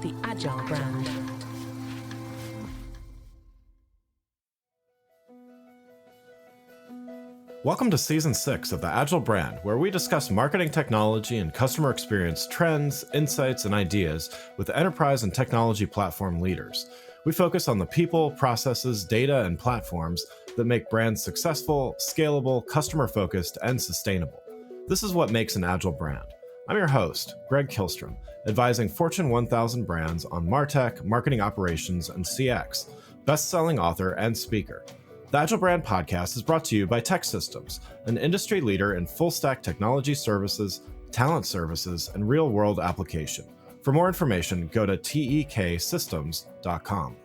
the Agile brand. Welcome to Season 6 of the Agile brand, where we discuss marketing technology and customer experience trends, insights, and ideas with enterprise and technology platform leaders. We focus on the people, processes, data, and platforms that make brands successful, scalable, customer-focused, and sustainable. This is what makes an Agile brand. I'm your host, Greg Kihlstrom, advising Fortune 1000 brands on MarTech, marketing operations, and CX, best-selling author and speaker. The Agile Brand Podcast is brought to you by TEKsystems, an industry leader in full-stack technology services, talent services, and real-world application. For more information, go to teksystems.com.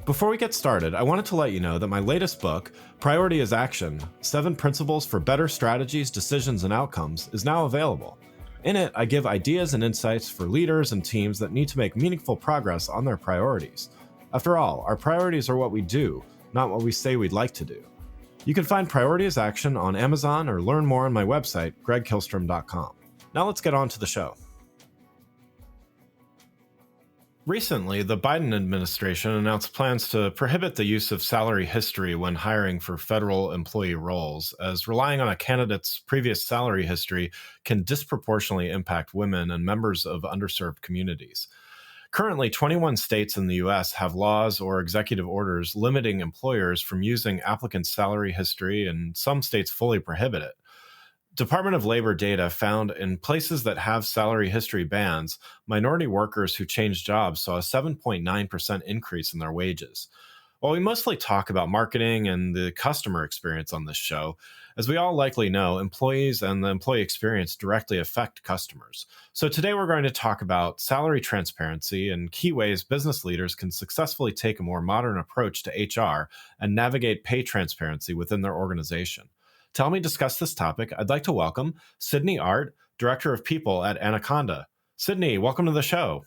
Before we get started, I wanted to let you know that my latest book, Priority is Action: 7 Principles for Better Strategies, Decisions, and Outcomes, is now available. In it, I give ideas and insights for leaders and teams that need to make meaningful progress on their priorities. After all, our priorities are what we do, not what we say we'd like to do. You can find Priority is Action on Amazon or learn more on my website, gregkihlstrom.com. Now let's get on to the show. Recently, the Biden administration announced plans to prohibit the use of salary history when hiring for federal employee roles, as relying on a candidate's previous salary history can disproportionately impact women and members of underserved communities. Currently, 21 states in the U.S. have laws or executive orders limiting employers from using applicants' salary history, and some states fully prohibit it. Department of Labor data found in places that have salary history bans, minority workers who changed jobs saw a 7.9% increase in their wages. While we mostly talk about marketing and the customer experience on this show, as we all likely know, employees and the employee experience directly affect customers. So today we're going to talk about salary transparency and key ways business leaders can successfully take a more modern approach to HR and navigate pay transparency within their organization. To help me discuss this topic, I'd like to welcome Sydney Artt, Director of People at Anaconda. Sydney, welcome to the show.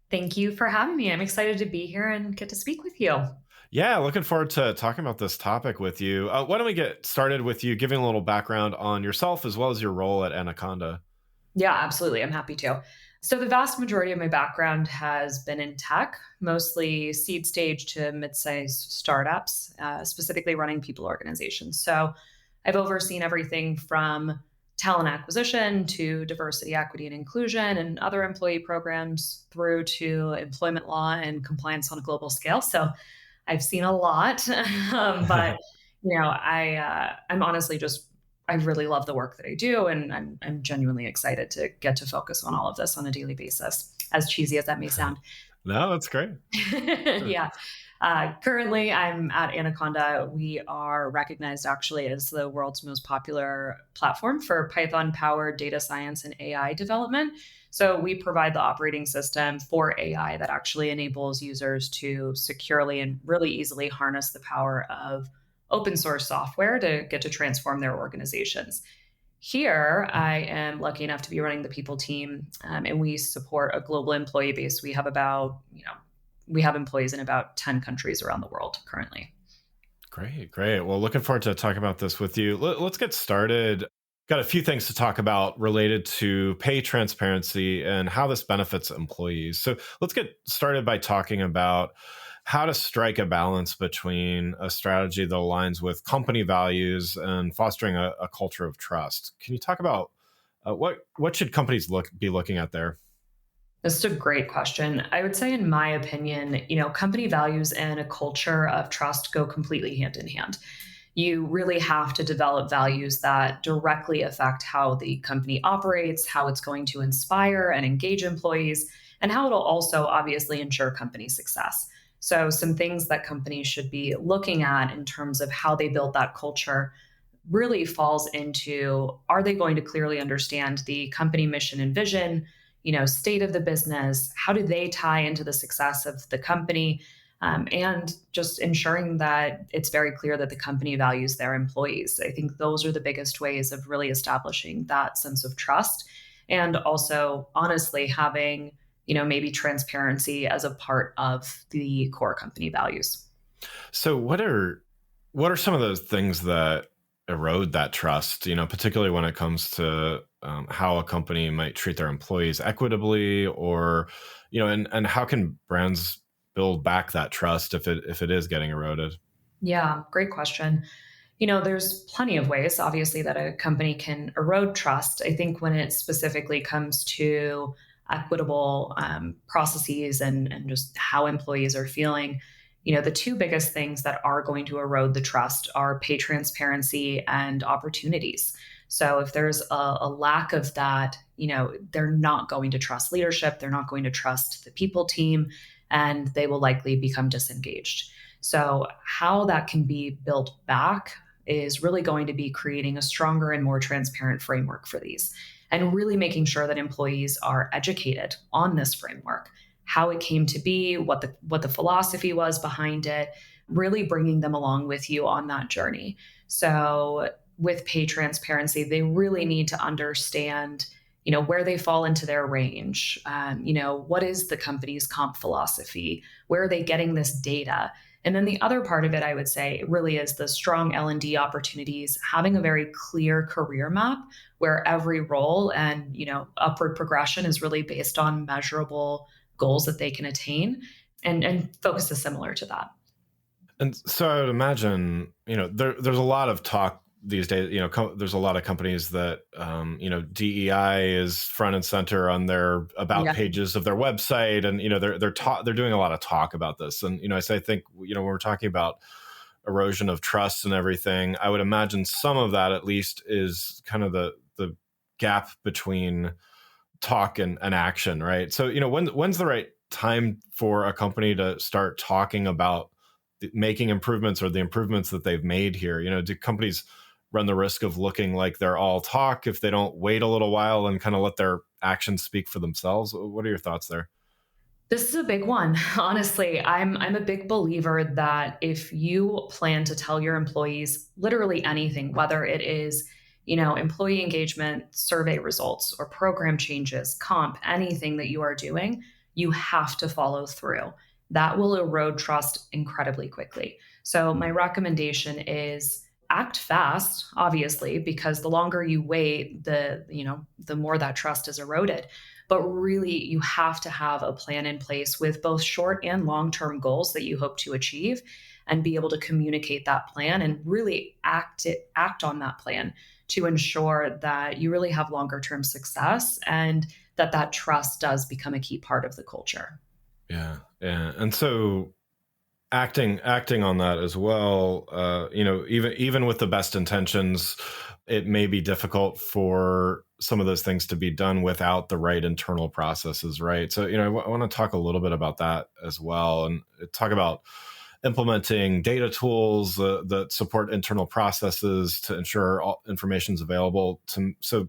Thank you for having me. I'm excited to be here and get to speak with you. Yeah, looking forward to talking about this topic with you. Why don't we get started with you giving a little background on yourself as well as your role at Anaconda? Yeah, absolutely. I'm happy to. So the vast majority of my background has been in tech, mostly seed stage to mid-sized startups, specifically running people organizations. So I've overseen everything from talent acquisition to diversity, equity, and inclusion and other employee programs through to employment law and compliance on a global scale. So I've seen a lot, but I'm honestly I really love the work that I do, and I'm genuinely excited to get to focus on all of this on a daily basis. As cheesy as that may sound. No, that's great. Yeah. Currently, I'm at Anaconda. We are recognized actually as the world's most popular platform for Python-powered data science and AI development. So we provide the operating system for AI that actually enables users to securely and really easily harness the power of open source software to get to transform their organizations. Here, I am lucky enough to be running the people team, and we support a global employee base. We have we have employees in about 10 countries around the world currently. Great. Well, looking forward to talking about this with you. Let's get started. Got a few things to talk about related to pay transparency and how this benefits employees. So let's get started by talking about how to strike a balance between a strategy that aligns with company values and fostering a culture of trust. Can you talk about what should companies be looking at there? This is a great question. I would say, in my opinion, company values and a culture of trust go completely hand in hand. You really have to develop values that directly affect how the company operates, how it's going to inspire and engage employees, and how it'll also obviously ensure company success. So some things that companies should be looking at in terms of how they build that culture really falls into, are they going to clearly understand the company mission and vision, state of the business, how do they tie into the success of the company, and just ensuring that it's very clear that the company values their employees. I think those are the biggest ways of really establishing that sense of trust, and also honestly having, maybe transparency as a part of the core company values. So what are some of those things that erode that trust, particularly when it comes to how a company might treat their employees equitably, or and how can brands build back that trust if it is getting eroded? Yeah, great question. There's plenty of ways, obviously, that a company can erode trust. I think when it specifically comes to equitable processes and just how employees are feeling, the two biggest things that are going to erode the trust are pay transparency and opportunities. So if there's a lack of that, they're not going to trust leadership, they're not going to trust the people team, and they will likely become disengaged. So, how that can be built back is really going to be creating a stronger and more transparent framework for these and really making sure that employees are educated on this framework, how it came to be, what the philosophy was behind it, really bringing them along with you on that journey. So with pay transparency, they really need to understand where they fall into their range. What is the company's comp philosophy? Where are they getting this data? And then the other part of it, I would say, really is the strong L&D opportunities, having a very clear career map where every role and upward progression is really based on measurable goals that they can attain, and focus is similar to that. And so I would imagine, there's a lot of talk these days. There's a lot of companies that, DEI is front and center on their about Yeah. pages of their website, and they're doing a lot of talk about this. And I think when we're talking about erosion of trust and everything, I would imagine some of that at least is kind of the gap between talk and action, right? So when's the right time for a company to start talking about making improvements or the improvements that they've made here? Do companies run the risk of looking like they're all talk if they don't wait a little while and kind of let their actions speak for themselves? What are your thoughts there? This is a big one. Honestly, I'm a big believer that if you plan to tell your employees literally anything, whether it is, employee engagement, survey results, or program changes, comp, anything that you are doing, you have to follow through. That will erode trust incredibly quickly. So my recommendation is act fast, obviously, because the longer you wait, the more that trust is eroded. But really, you have to have a plan in place with both short and long-term goals that you hope to achieve, and be able to communicate that plan and really act on that plan to ensure that you really have longer term success, and that trust does become a key part of the culture. Yeah. Yeah. And so acting on that as well, even with the best intentions, it may be difficult for some of those things to be done without the right internal processes, right? So I want to talk a little bit about that as well, and talk about implementing data tools that support internal processes to ensure all information is available so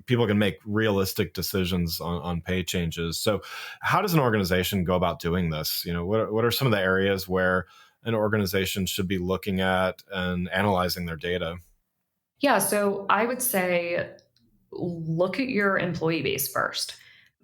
people can make realistic decisions on pay changes. So how does an organization go about doing this? What are some of the areas where an organization should be looking at and analyzing their data? Yeah, so I would say look at your employee base first.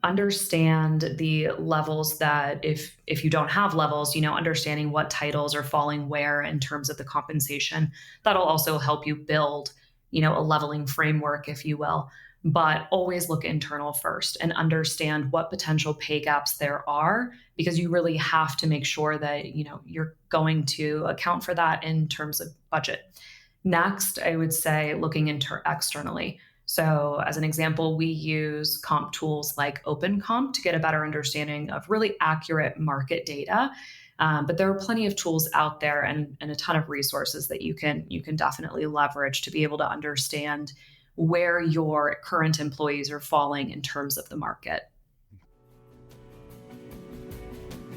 Understand the levels that if you don't have levels, understanding what titles are falling where in terms of the compensation. That'll also help you build, a leveling framework, if you will. But always look internal first and understand what potential pay gaps there are, because you really have to make sure that, you're going to account for that in terms of budget. Next, I would say looking externally. So, as an example, we use comp tools like OpenComp to get a better understanding of really accurate market data. But there are plenty of tools out there, and a ton of resources that you can definitely leverage to be able to understand where your current employees are falling in terms of the market.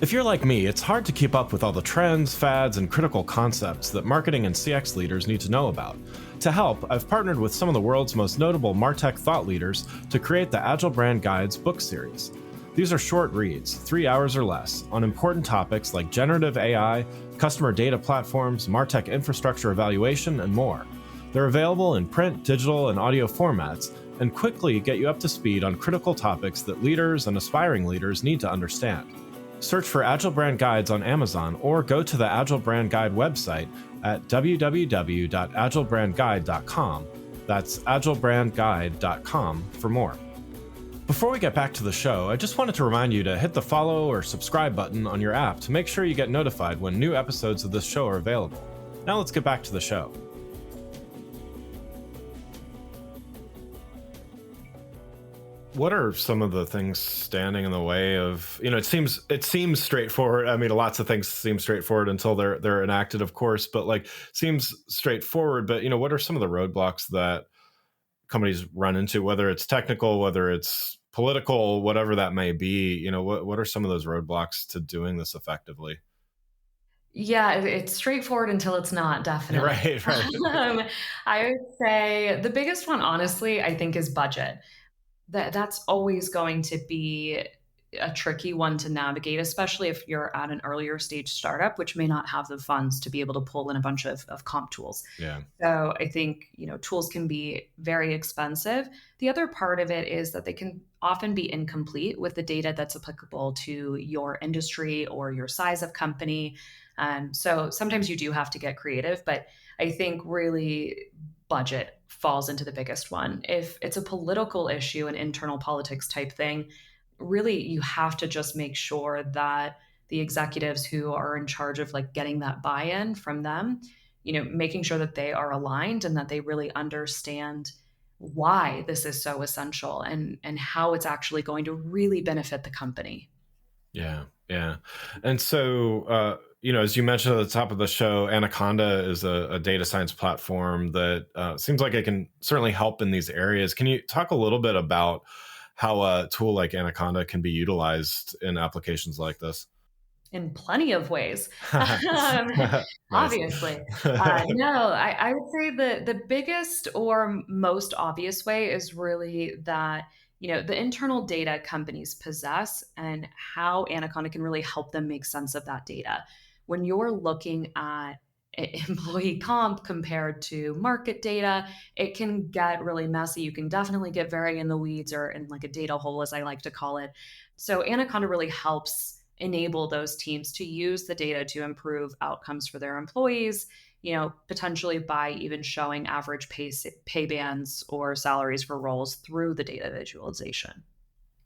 If you're like me, it's hard to keep up with all the trends, fads, and critical concepts that marketing and CX leaders need to know about. To help, I've partnered with some of the world's most notable MarTech thought leaders to create the Agile Brand Guides book series. These are short reads, 3 hours or less, on important topics like generative AI, customer data platforms, MarTech infrastructure evaluation, and more. They're available in print, digital, and audio formats, and quickly get you up to speed on critical topics that leaders and aspiring leaders need to understand. Search for Agile Brand Guides on Amazon, or go to the Agile Brand Guide website at www.agilebrandguide.com That's agilebrandguide.com for more. Before we get back to the show, I just wanted to remind you to hit the follow or subscribe button on your app to make sure you get notified when new episodes of this show are available. Now let's get back to the show. What are some of the things standing in the way of, it seems straightforward. I mean, lots of things seem straightforward until they're enacted, of course, but like seems straightforward, but what are some of the roadblocks that companies run into, whether it's technical, whether it's political, whatever that may be? What are some of those roadblocks to doing this effectively? Yeah, it's straightforward until it's not, definitely. Right, right. Um, I would say the biggest one, honestly, I think is budget. That's always going to be a tricky one to navigate, especially if you're at an earlier stage startup, which may not have the funds to be able to pull in a bunch of comp tools. Yeah. So I think, tools can be very expensive. The other part of it is that they can often be incomplete with the data that's applicable to your industry or your size of company. And so sometimes you do have to get creative, but I think really budget falls into the biggest one. If it's a political issue, an internal politics type thing, really you have to just make sure that the executives who are in charge of like getting that buy-in from them, making sure that they are aligned and that they really understand why this is so essential and how it's actually going to really benefit the company. Yeah, yeah. And so, as you mentioned at the top of the show, Anaconda is a data science platform that seems like it can certainly help in these areas. Can you talk a little bit about how a tool like Anaconda can be utilized in applications like this? In plenty of ways. Um, Nice. Obviously. No, I would say the biggest or most obvious way is really that, the internal data companies possess and how Anaconda can really help them make sense of that data. When you're looking at employee comp compared to market data, it can get really messy. You can definitely get very in the weeds or in like a data hole, as I like to call it. So Anaconda really helps enable those teams to use the data to improve outcomes for their employees, potentially by even showing average pay bands or salaries for roles through the data visualization.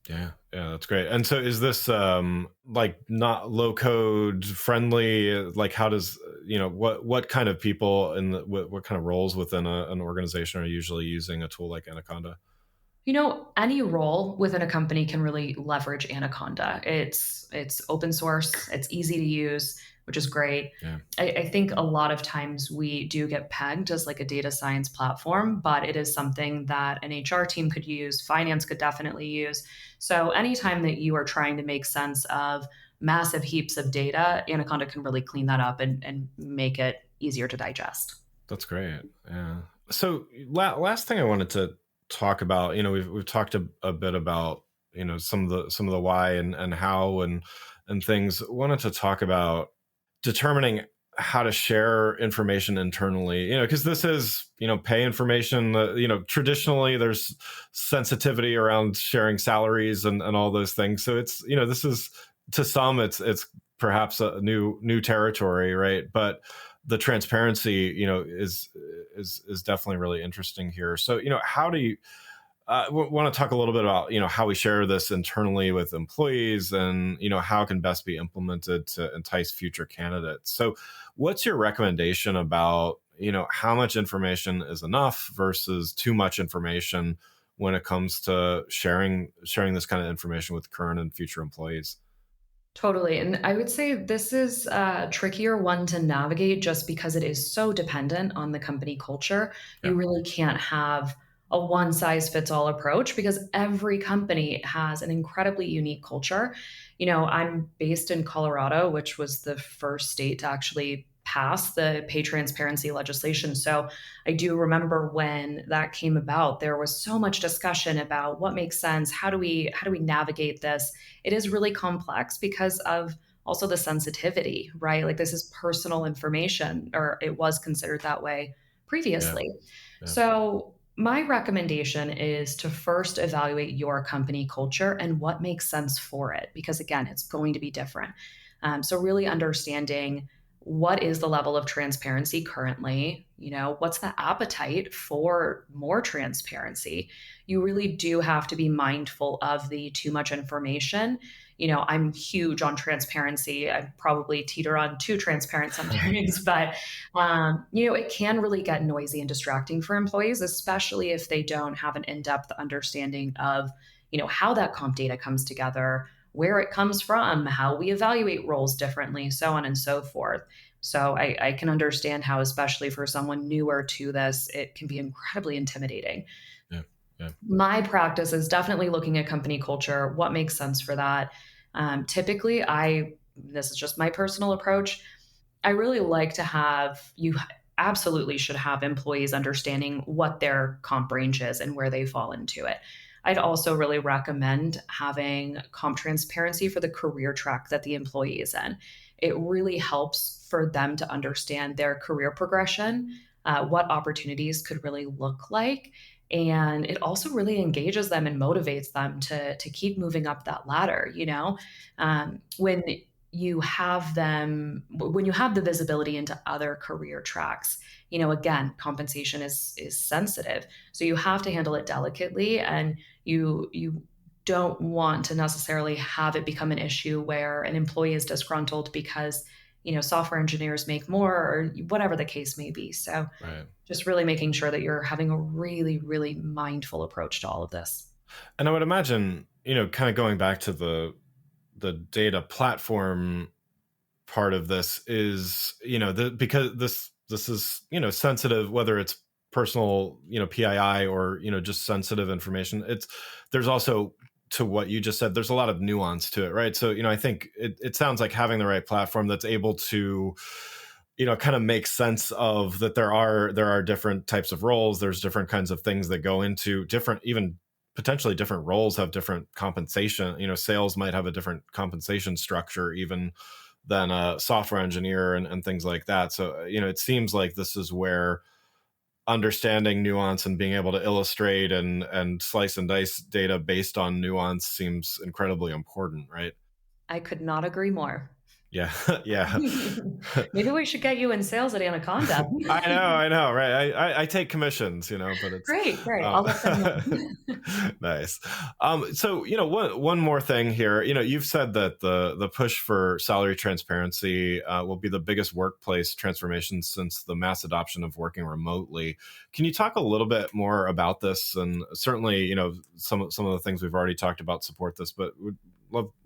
Yeah, yeah, that's great. And so is this like not low code friendly? Like how does what kind of people in what kind of roles within an organization are usually using a tool like Anaconda? Any role within a company can really leverage Anaconda. It's open source, it's easy to use, which is great. Yeah. I think a lot of times we do get pegged as like a data science platform, but it is something that an HR team could use, finance could definitely use. So anytime that you are trying to make sense of massive heaps of data, Anaconda can really clean that up and make it easier to digest. That's great. Yeah. So last thing I wanted to talk about, we've talked a bit about, some of the why and how and things. Wanted to talk about determining how to share information internally, because this is, pay information, traditionally there's sensitivity around sharing salaries and all those things. So it's, this is, to some, it's perhaps a new territory, right? But the transparency, is definitely really interesting here. So, how do you want to talk a little bit about, how we share this internally with employees and, how it can best be implemented to entice future candidates. So what's your recommendation about, how much information is enough versus too much information when it comes to sharing this kind of information with current and future employees? Totally. And I would say this is a trickier one to navigate just because it is so dependent on the company culture. Yeah. You really can't have a one size fits all approach because every company has an incredibly unique culture. I'm based in Colorado, which was the first state to actually pass the pay transparency legislation. So I do remember when that came about, there was so much discussion about what makes sense. How do we navigate this? It is really complex because of also the sensitivity, right? Like this is personal information, or it was considered that way Yeah. previously. Yeah. So, my recommendation is to first evaluate your company culture and what makes sense for it, because again, it's going to be different. So, really understanding what is the level of transparency currently? What's the appetite for more transparency? You really do have to be mindful of the too much information. I'm huge on transparency. I probably teeter on too transparent sometimes, but it can really get noisy and distracting for employees, especially if they don't have an in-depth understanding of, how that comp data comes together, where it comes from, how we evaluate roles differently, so on and so forth. So I can understand how, especially for someone newer to this, it can be incredibly intimidating. Yeah. Yeah. My practice is definitely looking at company culture, what makes sense for that. Typically, this is just my personal approach. I really like to have you absolutely should have employees understanding what their comp range is and where they fall into it. I'd also really recommend having comp transparency for the career track that the employee is in. It really helps for them to understand their career progression, what opportunities could really look like. And it also really engages them and motivates them to keep moving up that ladder. When when you have the visibility into other career tracks, again, compensation is sensitive, so you have to handle it delicately, and you don't want to necessarily have it become an issue where an employee is disgruntled because software engineers make more, or whatever the case may be. So Right. just really making sure that you're having a really, really mindful approach to all of this. And I would imagine, kind of going back to the data platform part of this is, because this is, sensitive, whether it's personal, PII, or, just sensitive information. There's also, to what you just said, there's a lot of nuance to it, right? So, I think it sounds like having the right platform that's able to, kind of make sense of that there are different types of roles. There's different kinds of things that go into different, even potentially different roles have different compensation. Sales might have a different compensation structure even than a software engineer, and things like that. So, it seems like this is where understanding nuance and being able to illustrate and slice and dice data based on nuance seems incredibly important, right? I could not agree more. Yeah. Yeah. Maybe we should get you in sales at Anaconda. I know, right? I take commissions, but it's Great, great. um, I'll let them know. nice. So one more thing here. You've said that the push for salary transparency will be the biggest workplace transformation since the mass adoption of working remotely. Can you talk a little bit more about this? And certainly, some of the things we've already talked about support this, but would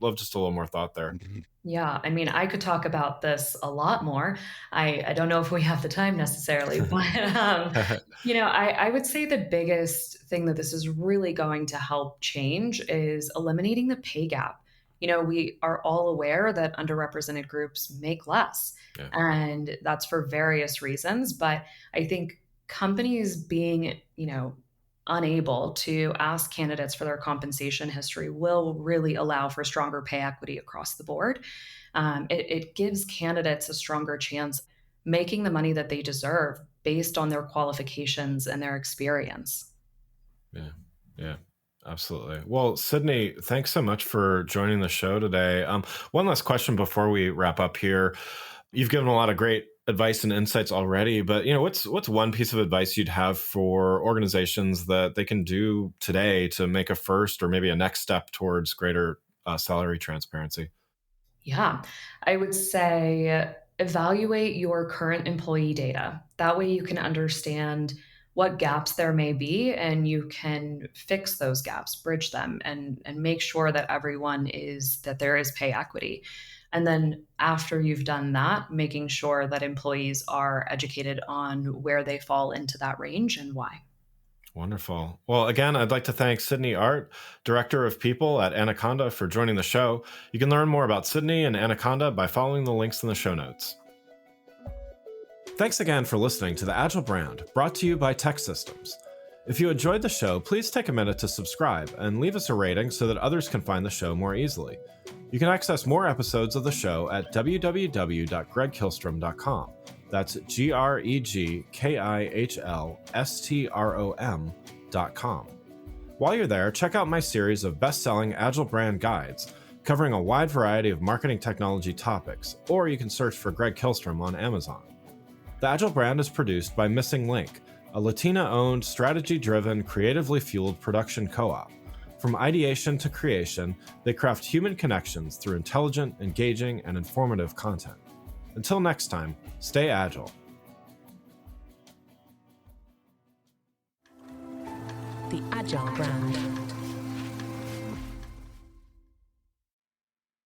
love just a little more thought there. Yeah, I mean, I could talk about this a lot more. I don't know if we have the time necessarily, but I would say the biggest thing that this is really going to help change is eliminating the pay gap. We are all aware that underrepresented groups make less, Yeah. and that's for various reasons. But I think companies being, unable to ask candidates for their compensation history will really allow for stronger pay equity across the board. It gives candidates a stronger chance making the money that they deserve based on their qualifications and their experience. Yeah. Yeah. Absolutely. Well, Sydney, thanks so much for joining the show today. One last question before we wrap up here. You've given a lot of great advice and insights already, but what's one piece of advice you'd have for organizations that they can do today to make a first or maybe a next step towards greater salary transparency? Yeah, I would say evaluate your current employee data. That way you can understand what gaps there may be and you can fix those gaps, bridge them, and make sure that that there is pay equity. And then after you've done that, making sure that employees are educated on where they fall into that range and why. Wonderful. Well, again, I'd like to thank Sydney Artt, Director of People at Anaconda, for joining the show. You can learn more about Sydney and Anaconda by following the links in the show notes. Thanks again for listening to the Agile Brand, brought to you by Tech Systems. If you enjoyed the show, please take a minute to subscribe and leave us a rating so that others can find the show more easily. You can access more episodes of the show at www.gregkillstrom.com. That's GregKilstrom.com. While you're there, check out my series of best-selling Agile brand guides. covering a wide variety of marketing technology topics, or you can search for Greg Kihlstrom on Amazon. The Agile brand is produced by Missing Link, a Latina-owned, strategy-driven, creatively fueled production co-op. From ideation to creation, they craft human connections through intelligent, engaging, and informative content. Until next time, stay agile. The Agile brand.